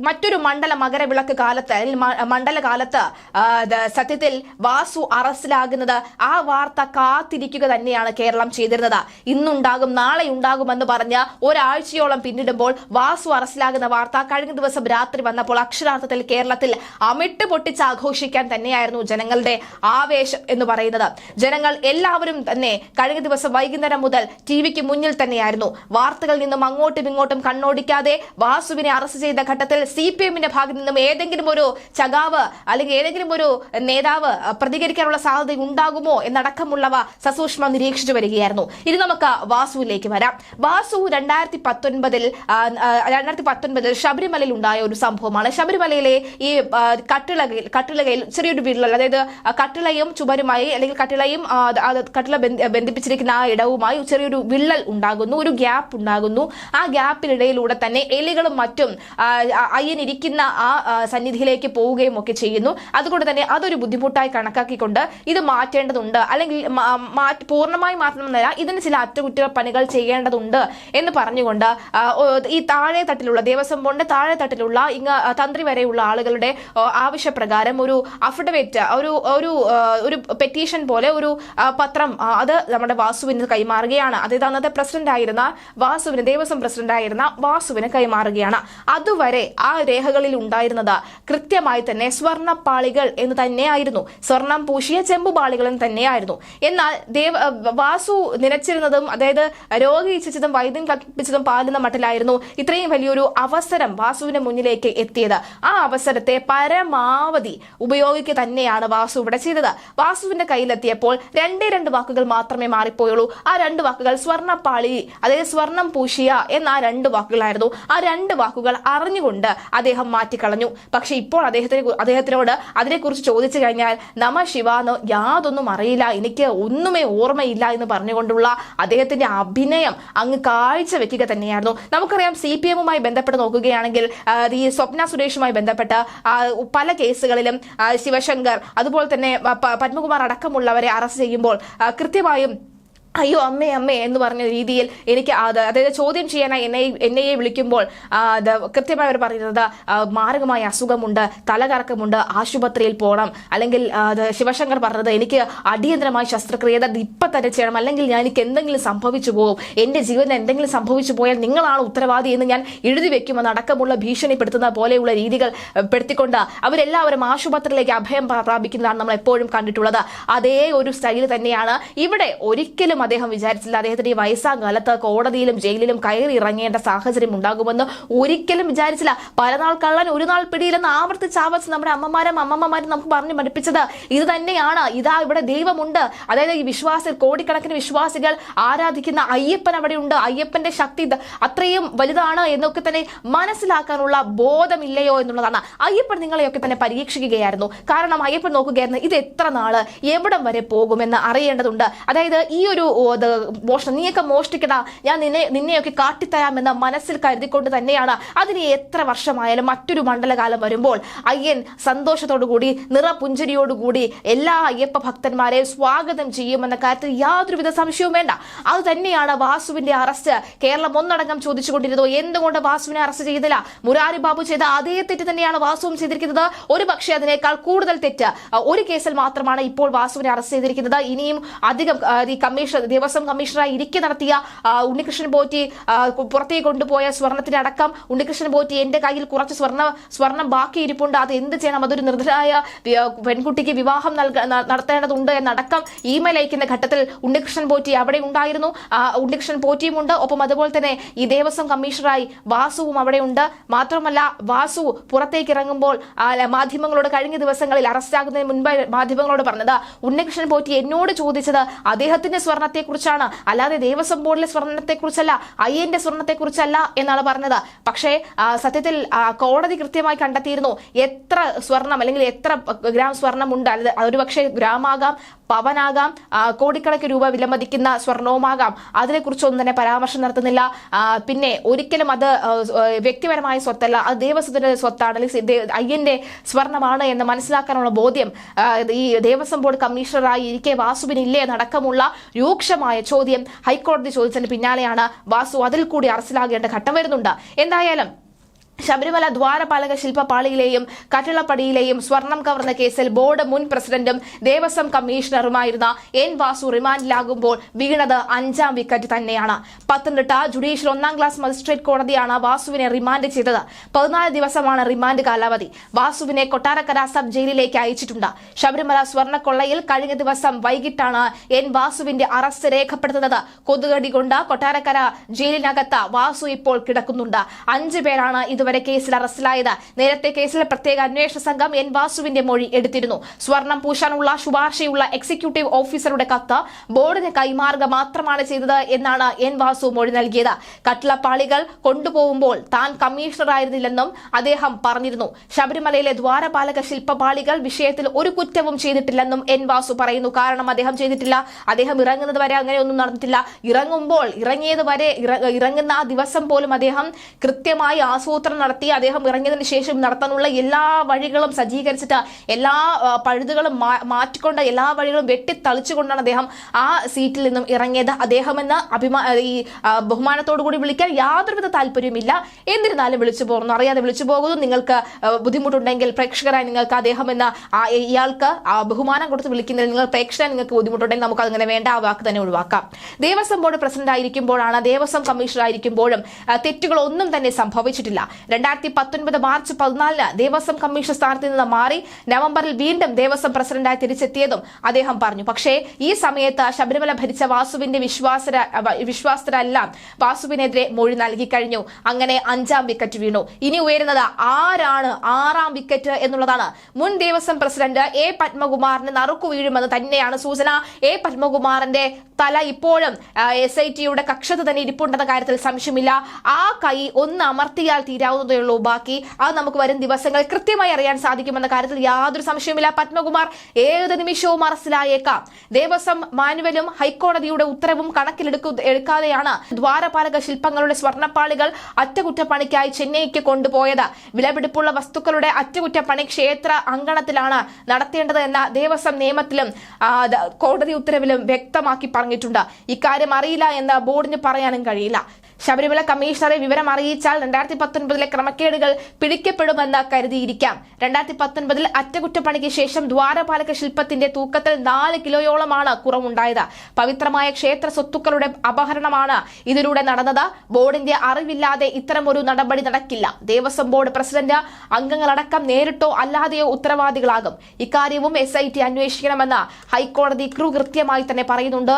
മറ്റൊരു മണ്ഡല മകരവിളക്ക് കാലത്ത് അല്ലെങ്കിൽ മണ്ഡലകാലത്ത് സത്യത്തിൽ വാസു അറസ്റ്റിലാകുന്നത് ആ വാർത്ത കാത്തിരിക്കുക തന്നെയാണ് കേരളം ചെയ്തിരുന്നത്. ഇന്നുണ്ടാകും നാളെ ഉണ്ടാകുമെന്ന് പറഞ്ഞ് ഒരാഴ്ചയോളം പിന്നിടുമ്പോൾ വാസു അറസ്റ്റിലാകുന്ന വാർത്ത കഴിഞ്ഞ ദിവസം രാത്രി വന്നപ്പോൾ അക്ഷരാർത്ഥത്തിൽ കേരളത്തിൽ അമിട്ട് പൊട്ടിച്ച് ആഘോഷിക്കാൻ തന്നെയായിരുന്നു ജനങ്ങളുടെ ആവേശം എന്ന് പറയുന്നത്. ജനങ്ങൾ എല്ലാവരും തന്നെ കഴിഞ്ഞ ദിവസം വൈകുന്നേരം മുതൽ ടിവിക്ക് മുന്നിൽ തന്നെയായിരുന്നു. വാർത്തകളിൽ നിന്നും അങ്ങോട്ടും ഇങ്ങോട്ടും കണ്ണോടിക്കാതെ വാസുവിനെ അറസ്റ്റ് ചെയ്ത ഘട്ടത്തിൽ CPMന്റെ ഭാഗത്ത് നിന്നും ഏതെങ്കിലും ഒരു ചകാവ് അല്ലെങ്കിൽ ഏതെങ്കിലും ഒരു നേതാവ് പ്രതികരിക്കാനുള്ള സാധ്യത ഉണ്ടാകുമോ എന്നടക്കമുള്ളവ സസൂക്ഷ്മം നിരീക്ഷിച്ചു വരികയായിരുന്നു. ഇനി നമുക്ക് വാസുവിലേക്ക് വരാം. വാസു 2019 ശബരിമലയിൽ ഉണ്ടായ ഒരു സംഭവമാണ്. ശബരിമലയിലെ ഈ കട്ടിളകയിൽ ചെറിയൊരു വിള്ളൽ, അതായത് കട്ടിളയും ചുമരുമായി അല്ലെങ്കിൽ കട്ടിള ബന്ധിപ്പിച്ചിരിക്കുന്ന ആ ഇടവുമായി ചെറിയൊരു വിള്ളൽ ഉണ്ടാകുന്നു, ഒരു ഗ്യാപ്പ് ഉണ്ടാകുന്നു. ആ ഗ്യാപ്പിനിടയിലൂടെ തന്നെ എലികളും മറ്റും അയ്യനിരിക്കുന്ന ആ സന്നിധിയിലേക്ക് പോവുകയും ഒക്കെ ചെയ്യുന്നു. അതുകൊണ്ട് തന്നെ അതൊരു ബുദ്ധിമുട്ടായി കണക്കാക്കിക്കൊണ്ട് ഇത് മാറ്റേണ്ടതുണ്ട്, അല്ലെങ്കിൽ പൂർണ്ണമായി മാറ്റണമെന്നല്ല, ഇതിന് ചില അറ്റകുറ്റപ്പണികൾ ചെയ്യേണ്ടതുണ്ട് എന്ന് പറഞ്ഞുകൊണ്ട് ഈ താഴെ തട്ടിലുള്ള ദേവസ്വം ബോർഡിന്റെ താഴെ തട്ടിലുള്ള തന്ത്രി വരെയുള്ള ആളുകളുടെ ആവശ്യപ്രകാരം ഒരു അഫിഡവിറ്റ്, ഒരു പെറ്റീഷൻ പോലെ ഒരു പത്രം അത് നമ്മുടെ വാസുവിന് കൈമാറുകയാണ്. അതായത് അന്നത്തെ ദേവസ്വം പ്രസിഡന്റ് ആയിരുന്ന വാസുവിന് കൈമാറുകയാണ്. അതുവരെ ആ രേഖകളിൽ ഉണ്ടായിരുന്നത് കൃത്യമായി തന്നെ സ്വർണ്ണപ്പാളികൾ എന്ന് തന്നെയായിരുന്നു, സ്വർണം പൂശിയ ചെമ്പുപാളികൾ എന്ന് തന്നെയായിരുന്നു. എന്നാൽ വാസു നിലച്ചിരുന്നതും, അതായത് രോഗി ഇച്ഛിച്ചതും വൈദ്യം കൽപ്പിച്ചതും പാലുന്ന മട്ടിലായിരുന്നു ഇത്രയും വലിയൊരു അവസരം വാസുവിന്റെ മുന്നിലേക്ക് എത്തിയത്. ആ അവസരത്തെ പരമാവധി ഉപയോഗിക്കുക തന്നെയാണ് വാസു ഇവിടെ ചെയ്തത്. വാസുവിന്റെ കയ്യിലെത്തിയപ്പോൾ രണ്ട് വാക്കുകൾ മാത്രമേ മാറിപ്പോയുള്ളൂ. ആ രണ്ട് വാക്കുകൾ സ്വർണ്ണപ്പാളി, അതായത് സ്വർണം പൂശിയ എന്ന ആ രണ്ട് വാക്കുകളായിരുന്നു. ആ രണ്ട് വാക്കുകൾ അറിഞ്ഞുകൊണ്ട് അദ്ദേഹം മാറ്റിക്കളഞ്ഞു. പക്ഷെ ഇപ്പോൾ അദ്ദേഹത്തിനോട് അതിനെക്കുറിച്ച് ചോദിച്ചു കഴിഞ്ഞാൽ നമ ശിവാന്ന് യാതൊന്നും അറിയില്ല, എനിക്ക് ഒന്നുമേ ഓർമ്മയില്ല എന്ന് പറഞ്ഞുകൊണ്ടുള്ള അദ്ദേഹത്തിന്റെ അഭിനയം അങ്ങ് കാഴ്ചവെക്കുക തന്നെയായിരുന്നു. നമുക്കറിയാം CPMുമായി ബന്ധപ്പെട്ട് നോക്കുകയാണെങ്കിൽ ഈ സ്വപ്ന സുരേഷുമായി ബന്ധപ്പെട്ട് പല കേസുകളിലും ശിവശങ്കർ അതുപോലെ തന്നെ പത്മകുമാർ അടക്കമുള്ളവരെ അറസ്റ്റ് ചെയ്യുമ്പോൾ കൃത്യമായും അയ്യോ അമ്മേ എന്ന് പറഞ്ഞ രീതിയിൽ എനിക്ക് അതായത് ചോദ്യം ചെയ്യാനായി എന്നെയെ വിളിക്കുമ്പോൾ കൃത്യമായി അവർ പറയുന്നത് മാരകമായ അസുഖമുണ്ട്, തലകറക്കമുണ്ട്, ആശുപത്രിയിൽ പോകണം, അല്ലെങ്കിൽ ശിവശങ്കർ പറഞ്ഞത് എനിക്ക് അടിയന്തരമായ ശസ്ത്രക്രിയ ഇപ്പം തന്നെ ചെയ്യണം, അല്ലെങ്കിൽ എനിക്ക് എന്തെങ്കിലും സംഭവിച്ചു പോകും, എൻ്റെ ജീവിതം എന്തെങ്കിലും സംഭവിച്ചു പോയാൽ നിങ്ങളാണ് ഉത്തരവാദി എന്ന് ഞാൻ എഴുതി വെക്കുമെന്ന് അടക്കമുള്ള ഭീഷണിപ്പെടുത്തുന്ന പോലെയുള്ള രീതികൾ പെടുത്തിക്കൊണ്ട് അവരെല്ലാവരും ആശുപത്രിയിലേക്ക് അഭയം പ്രാപിക്കുന്നതാണ് നമ്മൾ എപ്പോഴും കണ്ടിട്ടുള്ളത്. അതേ ഒരു സ്റ്റൈൽ തന്നെയാണ് ഇവിടെ. ഒരിക്കലും അദ്ദേഹം വിചാരിച്ചില്ല അദ്ദേഹത്തിന്റെ ഈ വയസ്സാം കാലത്ത് കോടതിയിലും ജയിലിലും കയറി ഇറങ്ങേണ്ട സാഹചര്യം ഉണ്ടാകുമെന്ന് ഒരിക്കലും വിചാരിച്ചില്ല. പല നാൾ കള്ളൻ ഒരു നാൾ പിടിയിലെന്ന് ആവർത്തിച്ച് നമ്മുടെ അമ്മമാരും നമുക്ക് പറഞ്ഞു പഠിപ്പിച്ചത് ഇത് തന്നെയാണ്. ഇതാ ഇവിടെ ദൈവമുണ്ട്, അതായത് ഈ കോടിക്കണക്കിന് വിശ്വാസികൾ ആരാധിക്കുന്ന അയ്യപ്പൻ അവിടെയുണ്ട്, അയ്യപ്പന്റെ ശക്തി അത്രയും വലുതാണ് എന്നൊക്കെ തന്നെ മനസ്സിലാക്കാനുള്ള ബോധമില്ലയോ എന്നുള്ളതാണ്. അയ്യപ്പൻ നിങ്ങളെയൊക്കെ തന്നെ പരീക്ഷിക്കുകയായിരുന്നു. കാരണം അയ്യപ്പൻ നോക്കുകയായിരുന്നു ഇത് എത്ര നാള് എവിടം വരെ പോകുമെന്ന് അറിയേണ്ടതുണ്ട്. അതായത് ഈ ഒരു മോഷണം നീയൊക്കെ മോഷ്ടിക്കട, ഞാൻ നിന്നെയൊക്കെ കാട്ടിത്തരാമെന്ന് മനസ്സിൽ കരുതിക്കൊണ്ട് തന്നെയാണ് അതിന് എത്ര വർഷമായാലും മറ്റൊരു മണ്ഡലകാലം വരുമ്പോൾ അയ്യൻ സന്തോഷത്തോടുകൂടി നിറപുഞ്ചരിയോടുകൂടി എല്ലാ അയ്യപ്പ ഭക്തന്മാരെയും സ്വാഗതം ചെയ്യുമെന്ന കാര്യത്തിൽ യാതൊരുവിധ സംശയവും വേണ്ട. അത് തന്നെയാണ് വാസുവിന്റെ അറസ്റ്റ്. കേരളം ഒന്നടങ്കം ചോദിച്ചുകൊണ്ടിരുന്നു എന്തുകൊണ്ട് വാസുവിനെ അറസ്റ്റ് ചെയ്തില്ല. മുരാരി ബാബു ചെയ്ത അതേ തെറ്റ് തന്നെയാണ് വാസുവും ചെയ്തിരിക്കുന്നത്. ഒരു പക്ഷേ അതിനേക്കാൾ കൂടുതൽ തെറ്റ് ഒരു കേസിൽ മാത്രമാണ് ഇപ്പോൾ വാസുവിനെ അറസ്റ്റ് ചെയ്തിരിക്കുന്നത്. ഇനിയും അധികം ദേവസ്വം കമ്മീഷണറായി ഇരിക്കെ നടത്തിയ ഉണ്ണികൃഷ്ണൻ പോറ്റി പുറത്തേക്ക് കൊണ്ടുപോയ സ്വർണത്തിന്റെ അടക്കം ഉണ്ണികൃഷ്ണൻ പോറ്റി എന്റെ കയ്യിൽ കുറച്ച് സ്വർണം ബാക്കി ഇരിപ്പുണ്ട്, അത് എന്ത് ചെയ്യണം, അതൊരു നിർദ്ധരായ പെൺകുട്ടിക്ക് വിവാഹം നടത്തേണ്ടതുണ്ട് എന്നടക്കം ഇമെയിൽ അയക്കുന്ന ഘട്ടത്തിൽ ഉണ്ണികൃഷ്ണൻ പോറ്റി അവിടെ ഉണ്ടായിരുന്നു. ഉണ്ണികൃഷ്ണൻ പോറ്റിയുമുണ്ട്, ഒപ്പം അതുപോലെ തന്നെ ഈ ദേവസ്വം കമ്മീഷണറായി വാസുവും അവിടെയുണ്ട്. മാത്രമല്ല വാസു പുറത്തേക്ക് ഇറങ്ങുമ്പോൾ മാധ്യമങ്ങളോട് കഴിഞ്ഞ ദിവസങ്ങളിൽ അറസ്റ്റാകുന്നതിന് മുൻപ് മാധ്യമങ്ങളോട് പറഞ്ഞത് ഉണ്ണികൃഷ്ണൻ പോറ്റി എന്നോട് ചോദിച്ചത് അദ്ദേഹത്തിന്റെ സ്വർണത്തെക്കുറിച്ചാണ്, അല്ലാതെ ദേവസ്വം ബോർഡിലെ സ്വർണത്തെക്കുറിച്ചല്ല, അയ്യന്റെ സ്വർണത്തെക്കുറിച്ചല്ല എന്നാണ് പറഞ്ഞത്. പക്ഷേ സത്യത്തിൽ കോടതി കൃത്യമായി കണ്ടെത്തിയിരുന്നു എത്ര സ്വർണം അല്ലെങ്കിൽ എത്ര ഗ്രാം സ്വർണമുണ്ട്. അതൊരു പക്ഷേ ഗ്രാമാകാം, പവനാകാം, കോടിക്കണക്കിന് രൂപ വിലമതിക്കുന്ന സ്വർണവുമാകാം. അതിനെക്കുറിച്ചൊന്നും തന്നെ പരാമർശം നടത്തുന്നില്ല. പിന്നെ ഒരിക്കലും അത് വ്യക്തിപരമായ സ്വത്തല്ല, അത് ദേവസ്വത്തിന്റെ സ്വത്താണ്, അല്ലെങ്കിൽ അയ്യന്റെ സ്വർണമാണ് എന്ന് മനസ്സിലാക്കാനുള്ള ബോധ്യം ഈ ദേവസ്വം ബോർഡ് കമ്മീഷണറായി ഇരിക്കെ വാസുവിനില്ലേ എന്നടക്കമുള്ള രൂക്ഷമായ ചോദ്യം ഹൈക്കോടതി ചോദിച്ചതിന് പിന്നാലെയാണ് വാസു അതിൽ കൂടി അറസ്റ്റിലാകേണ്ട ഘട്ടം വരുന്നുണ്ട്. എന്തായാലും ശബരിമല ദ്വാരപാലക ശില്പപാളിയിലെയും കട്ടിളപ്പടിയിലെയും സ്വർണം കവർന്ന കേസിൽ ബോർഡ് മുൻ പ്രസിഡന്റും ദേവസ്വം കമ്മീഷണറുമായിരുന്ന എൻ വാസു റിമാൻഡിലാകുമ്പോൾ വീണത് 5ാം വിക്കറ്റ് തന്നെയാണ്. പത്തനംതിട്ട ജുഡീഷ്യൽ 1ാം ക്ലാസ് മജിസ്ട്രേറ്റ് കോടതിയാണ് വാസുവിനെ റിമാൻഡ് ചെയ്തത്. 14 ദിവസമാണ് റിമാൻഡ് കാലാവധി. വാസുവിനെ കൊട്ടാരക്കര സബ് ജയിലിലേക്ക് അയച്ചിട്ടുണ്ട്. ശബരിമല സ്വർണ്ണക്കൊള്ളയിൽ കഴിഞ്ഞ ദിവസം വൈകിട്ടാണ് എൻ വാസുവിന്റെ അറസ്റ്റ് രേഖപ്പെടുത്തുന്നത്. കൊതുകടി കൊണ്ട് കൊട്ടാരക്കര ജയിലിനകത്ത് വാസു ഇപ്പോൾ കിടക്കുന്നുണ്ട്. 5 പേരാണ് ഇതുവരെ കേസിൽ അറസ്റ്റിലായത്. നേരത്തെ കേസിലെ പ്രത്യേക അന്വേഷണ സംഘം എൻ വാസുവിന്റെ മൊഴി എടുത്തിരുന്നു. സ്വർണം പൂശാനുള്ള ശുപാർശയുള്ള എക്സിക്യൂട്ടീവ് ഓഫീസറുടെ കത്ത് ബോർഡിന് കൈമാറുക മാത്രമാണ് ചെയ്തത് എന്നാണ് എൻ വാസു മൊഴി നൽകിയത്. കട്ടിളപ്പാളികൾ കൊണ്ടുപോകുമ്പോൾ താൻ കമ്മീഷണറായിരുന്നില്ലെന്നും അദ്ദേഹം പറഞ്ഞിരുന്നു. ശബരിമലയിലെ ദ്വാരപാലക ശില്പപാളികൾ വിഷയത്തിൽ ഒരു കുറ്റവും ചെയ്തിട്ടില്ലെന്നും എൻ വാസു പറയുന്നു. കാരണം അദ്ദേഹം ചെയ്തിട്ടില്ല. അദ്ദേഹം ഇറങ്ങുന്നത് വരെ അങ്ങനെയൊന്നും നടന്നിട്ടില്ല. ഇറങ്ങുന്ന ആ ദിവസം പോലും അദ്ദേഹം കൃത്യമായി ആസൂത്രണം നടത്തി അദ്ദേഹം ഇറങ്ങിയതിനു ശേഷം നടത്താനുള്ള എല്ലാ വഴികളും സജ്ജീകരിച്ചിട്ട് എല്ലാ പഴുതുകളും മാറ്റിക്കൊണ്ട് എല്ലാ വഴികളും വെട്ടിത്തളിച്ചുകൊണ്ടാണ് അദ്ദേഹം ആ സീറ്റിൽ നിന്നും ഇറങ്ങിയത്. അദ്ദേഹമെന്ന് ബഹുമാനത്തോടു കൂടി വിളിക്കാൻ യാതൊരുവിധ താല്പര്യമില്ല. എന്നിരുന്നാലും വിളിച്ചു പോകുന്നു, അറിയാതെ വിളിച്ചു പോകുന്നു. നിങ്ങൾക്ക് ബുദ്ധിമുട്ടുണ്ടെങ്കിൽ പ്രേക്ഷകരായി നിങ്ങൾക്ക് അദ്ദേഹം എന്ന ഇയാൾക്ക് ബഹുമാനം കൊടുത്ത് വിളിക്കുന്നതിൽ നിങ്ങൾ പ്രേക്ഷകരായി നിങ്ങൾക്ക് ബുദ്ധിമുട്ടുണ്ടെങ്കിൽ നമുക്ക് അങ്ങനെ വേണ്ട, ആ വാക്ക് തന്നെ ഒഴിവാക്കാം. ദേവസ്വം ബോർഡ് പ്രസിഡന്റ് ആയിരിക്കുമ്പോഴാണ് ദേവസ്വം കമ്മീഷണർ ആയിരിക്കുമ്പോഴും തെറ്റുകളൊന്നും തന്നെ സംഭവിച്ചിട്ടില്ല. 2019 മാർച്ച് 14 ദേവസ്വം കമ്മീഷൻ സ്ഥാനത്ത് നിന്ന് മാറി നവംബറിൽ വീണ്ടും ദേവസ്വം പ്രസിഡന്റായി തിരിച്ചെത്തിയതും അദ്ദേഹം പറഞ്ഞു. പക്ഷേ ഈ സമയത്ത് ശബരിമല ഭരിച്ച വാസുവിന്റെ വിശ്വാസരെല്ലാം വാസുവിനെതിരെ മൊഴി നൽകി കഴിഞ്ഞു. അങ്ങനെ 5ാം വിക്കറ്റ് വീണു. ഇനി ഉയരുന്നത് ആരാണ് 6ാം വിക്കറ്റ് എന്നുള്ളതാണ്. മുൻ ദേവസ്വം പ്രസിഡന്റ് എ പത്മകുമാറിന് നറുക്കു വീഴുമെന്ന് തന്നെയാണ് സൂചന. എ പത്മകുമാറിന്റെ തല ഇപ്പോഴും SITയുടെ കക്ഷത്ത് തന്നെ ഇരിപ്പുണ്ടെന്ന കാര്യത്തിൽ സംശയമില്ല. ആ കൈ ഒന്ന് അമർത്തിയാൽ തീരാവുന്നതേ ഉള്ളൂ. ബാക്കി അത് നമുക്ക് വരും ദിവസങ്ങൾ കൃത്യമായി അറിയാൻ സാധിക്കുമെന്ന കാര്യത്തിൽ യാതൊരു സംശയവുമില്ല. പത്മകുമാർ ഏത് നിമിഷവും അറസ്റ്റിലായേക്കാം. ദേവസ്വം മാനുവലും ഹൈക്കോടതിയുടെ ഉത്തരവും കണക്കിലെടുക്കാതെയാണ് ദ്വാരപാലക ശില്പങ്ങളുടെ സ്വർണ്ണപ്പാളികൾ അറ്റകുറ്റപ്പണിക്കായി ചെന്നൈക്ക് കൊണ്ടുപോയത്. വിലപിടിപ്പുള്ള വസ്തുക്കളുടെ അറ്റകുറ്റപ്പണി ക്ഷേത്ര അങ്കണത്തിലാണ് നടത്തേണ്ടത് എന്ന ദേവസ്വം നിയമത്തിലും കോടതി ഉത്തരവിലും വ്യക്തമാക്കി പറഞ്ഞിട്ടുണ്ട്. ഇക്കാര്യം അറിയില്ല എന്ന് ബോർഡിന് പറയാനും കഴിയില്ല. ശബരിമല കമ്മീഷണറെ വിവരം അറിയിച്ചാൽ 2019 ക്രമക്കേടുകൾ പിടിക്കപ്പെടുമെന്ന് കരുതിയിരിക്കാം. 2019 അറ്റകുറ്റപ്പണിക്ക് ശേഷം ദ്വാരപാലക ശില്പത്തിന്റെ തൂക്കത്തിൽ 4 കിലോയോളമാണ് കുറവുണ്ടായത്. പവിത്രമായ ക്ഷേത്ര സ്വത്തുക്കളുടെ അപഹരണമാണ് ഇതിലൂടെ നടന്നത്. ബോർഡിന്റെ അറിവില്ലാതെ ഇത്തരമൊരു നടപടി നടക്കില്ല. ദേവസ്വം ബോർഡ് പ്രസിഡന്റ് അംഗങ്ങളടക്കം നേരിട്ടോ അല്ലാതെയോ ഉത്തരവാദികളാകും. ഇക്കാര്യവും SIT അന്വേഷിക്കണമെന്ന് ഹൈക്കോടതി കൃത്യമായി തന്നെ പറയുന്നുണ്ട്.